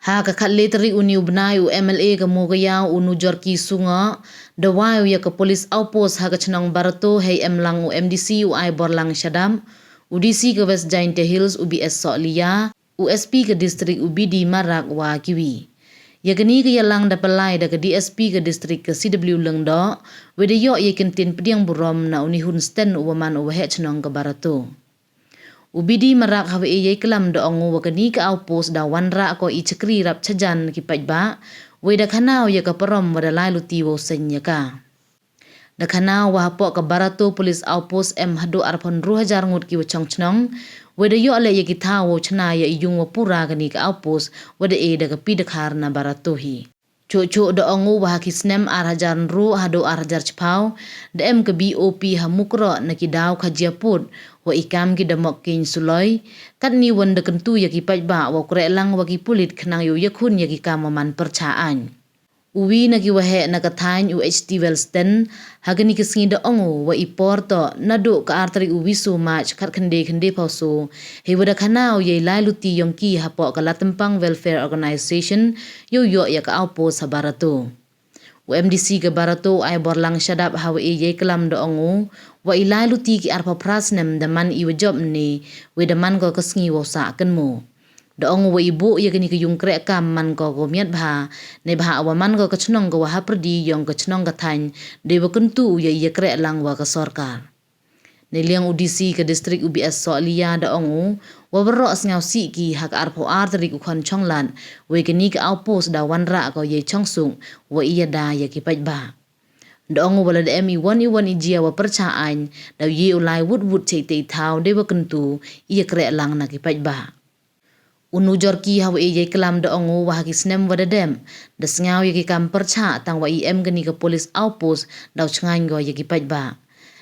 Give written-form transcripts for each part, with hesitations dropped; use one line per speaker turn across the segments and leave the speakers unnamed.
Ha ka khatle tari uni ubnai u MLA ka mogaya unu jorki sunga dawayo ya ka police outpost ha ka chnang barato hey emlang u MDC u ai borlang shadam UDC ka West Giant Hills UBS Solia USP ka district UBD Marak wa kiwi yagani ka yalang da palai da ka DSP ka district ka CW Lengdo wede yo ye kentin pediang burom na uni hunsten u waman u he chnang ka barato UBD Marak hawe ye kelam da ongu wakani ka outpost da wanra ko i chakri rap chajan ki pajba we da khanao ya ka parom wada lai luti wo senya ka da khanao wa hapo ka barato police outpost M hado arpon 2000 ngut ki wachong chnong we da yo ale ye ki thawo chna ya iyung wa pura kani ka outpost wada e da ka pi da khar na barato hi Cucu da ongu wah kisnem arhajar ru hado arhajar chpau da em ke BOP hamukro na kidaw kajiaput wa ikam ki damok kin suloy kat ni wan da kentu ya ki pajba wa kure lang wa ki pulit khnang yu yakun ya ki kamaman percaan uwi na ki wahe na kathain UHT Wellston hagani kisngi da ongu wa iporto nadu ka artari uwi so much kat khande pauso he wada khanao ye lai luti yongki hapo ka latempang welfare organization yo ya ka outpost sa barato UMDC ka barato ay borlang shadap hawe ye kelam da ongu wa ilai luti ki arpa prasnem da man iwa job ni we da man ko kasngi wo sa kan mo da ongu wa ibu ya kini ka yung krek kam man ko miat bha ne bha wa man ko kachnong ko wa haprdi yong kachnong ka than de wa kuntu ya krek lang wa ka sarkar ne liang UDC ka district UBS Solia da ongu wa bro asngau si ki hak arpo artri ku khon chonglan we kini ka outpost da wanra ko ye chongsung wa iya da ya ki pajba da ongu wala da emi wani ijia wa percaan da ye ulai wood chei te thau de wa kuntu iya krek lang na ki pajba unu jorki hawe ye kelam da ongu wa kisnem wada dem da sngau ye ki kam percha tang wa IM gani ka police outpost da chngan go ye ki pajba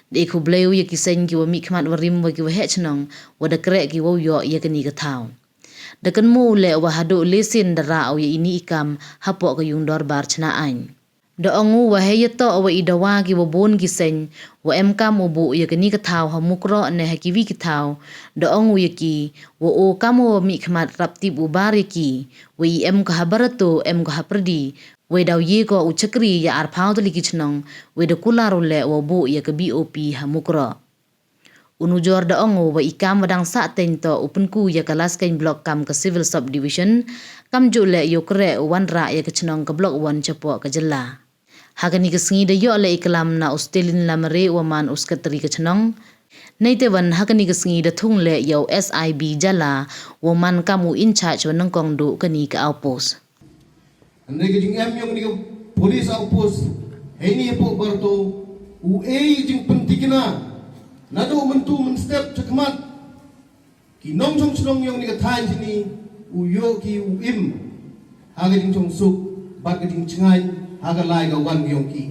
de khu bleu ye ki sen ki wa mi khmat warim wa ki wa he chnong wa da krek ki wo yo ye gani ka thau da kan mu le wa hado lesin da ra ye ini ikam hapo ka yung dor bar chna an da ongu wa he to wa idawa ki wa bon ki sen wa kam ubu ye kani ka thau ha mukro ne ha ki wi ki thau da ongu ye ki wa o kamo mi khmat rapti bu bar ye ki wa ka habarato ka haprdi we daw ye ko u chakri ya ar phau tli ki chnong we da kularo le wa bu ye ka BOP ha mukro unu jor da ongu wa ikam wadang sa tento upenku ya kalas kain blok kam ka civil subdivision kam ju le yo kre wanra ya ka chnong ka blok 1 chapo ka jela hagani kesngi da yo le iklam na Australian lamare wa man uskatri ka chnong naite wan hagani kesngi da thung le yo SIB jala wa man kamu in charge wa nang kong du kani ka outpost
ane ke jing em yong ni ka police outpost heni po barto u jing pentikina nado mentu men step chakmat ki nong chong chnong yong ni ka than sini u yo ki u im hagani chong suk bat ka jing chngai haga lai ga wan yong ki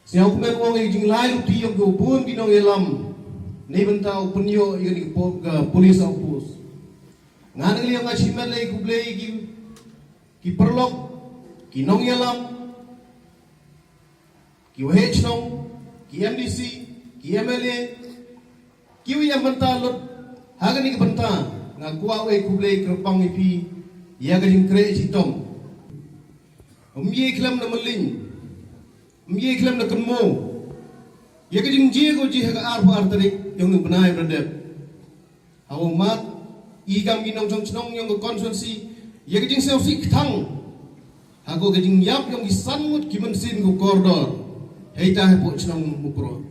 siau kumen wong jing lai luti yong go bun ki nong elam nei bentau punyo yong ni police outpost ngan ngi yong achimen lei ku blei ki perlok ki nong elam ki weh chnong ki MDC ki MLA ki wi yang benta lot haga ni benta nga kwa we ku blei kerpang ipi ya ga jing kre chitong umye klam na maling umye klam na kanmo ya ka jing je go ji ha ar par tarik yong nu banai bradep haw mat I gam ginong chong chnong yong constituency ya ka jing self sik thang ha go ka jing yap yong san mut ki man sin go corridor hei ta po chnong mukro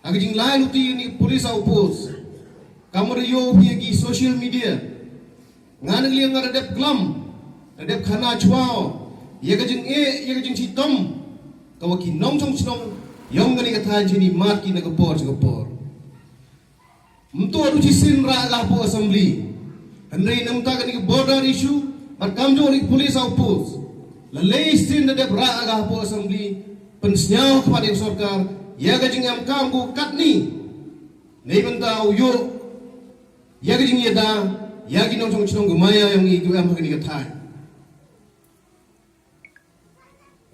ha ka jing lai luti ni police outpost kamor yo hi gi social media ngan liang ngadep glam adep khana chwao ye ga jing chi tom ka wa ki nong chong chnong yong ngani ka than chini mat ki na ka por mtu ru chi sin ra ga po assembly hanrei namta ka ni border issue but kam jo ni police outpost la lei sin adep ra ga po assembly pensnyao kepada sarkar ye ga jing am kam go kat ni nei banta yo ye ga jing ye da ya gi nong chong chnong ga maya yong i ku am ka ni ka than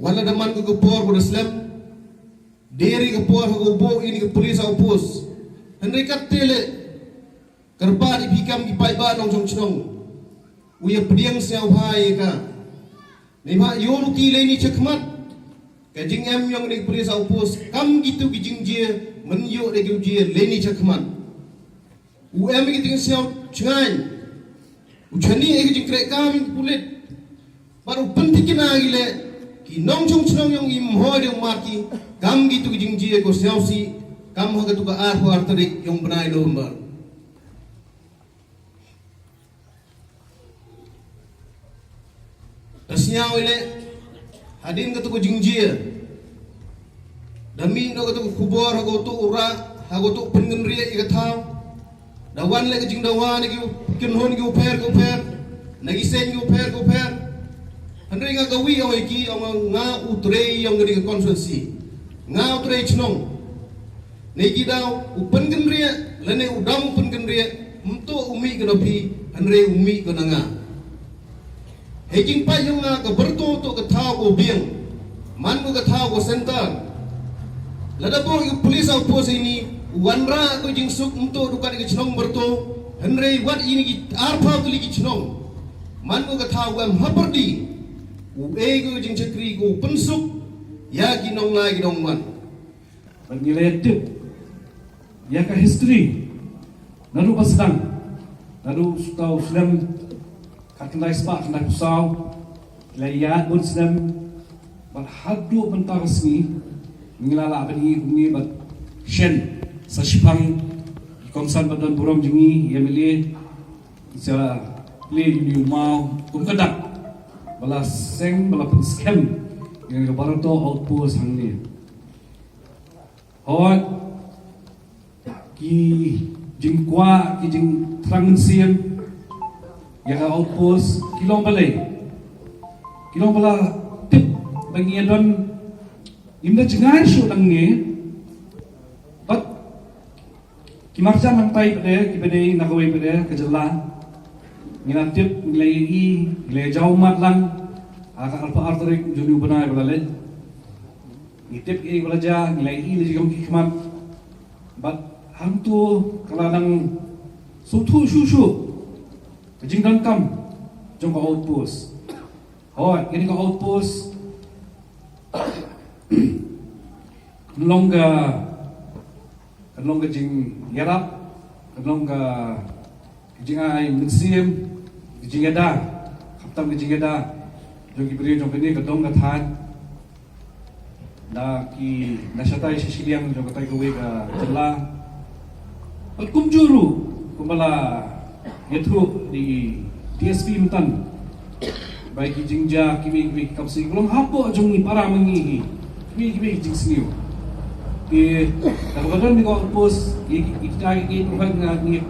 wala daman ko por ko Islam deri ko por ko bo ini ko police outpost henry kat tele karpa di bikam ki pai ba nong chong chnong uya pediang siau hai ka ni ma yor ki le ni chakmat ka jing em yong ni polis au pos kam gitu ki jing je men yo de ki je le ni chakmat u em ki ting siau chngai u chani e ki jing kre kam pulit baru penting na gile ki nong chung chnong yong im ho de marki kam gitu ki jing je ko siau si kam ho ka tu ka ar ho ar tarik yong benai November. Tasnya ile hadin katu ko jingjia dami no katu kubor hago tu ura hago tu pengenria ika thau dawan le jing dawan ki kinhon ki uper nagi sen ki uper andre nga gawi o ki o nga utrei yang ngadi konsensi nga utrei chnong negi daw upengenria lene udam upengenria mto umi kenopi andre umi konanga Hejing pa yung ka berto to ka tao ko biang man ko ka tao ko center lada po yung police au po ini wanra ko jing suk unto dukan ki chnong berto henry wat ini ki arpa to li ki chnong man ko ka tao ko haperdi u e ko jing chakri ko pensuk ya ki nong la ki nong man
Pagniletip ya ka history naru pasdang naru tau Islam Kaknai spak nak pusau, layat pun sedang berhadu bentar resmi mengelala beni bat shen sashipang komsan badan burom jengi ia milih bisa pilih new mau kumkadak bala seng bala pun scam yang kebaran to outpost hang ni hot ki jingkwa ki jing trangen siam yang outpost kilong bala tip bagi don imda jengai syu dang ni bat kimarja mantai pada kibade nagawe pada kejela ngina tip nilai jauh mat lang aka alpa artarik juni banai bala itip e bala ja nilai le jigam hikmat bat hantu kalanang sutu shushu Kajing dan kam jong ka outpost. Hoy, ini ka outpost. Kanlongga jing yarap, kanlongga jing ay museum, jing ada, kaptam jing ada. Jong ibri jong kini kadong kathan. Na ki nasyatay sisiliang jong katay kuwi ka jela. At kumjuru kumbala Yaitu di TSP Mentan baik jingja kimi kapsi belum hapo jongi para mengihi kimi jing seniu kadang-kadang di outpost kita ini bukan ni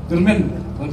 germen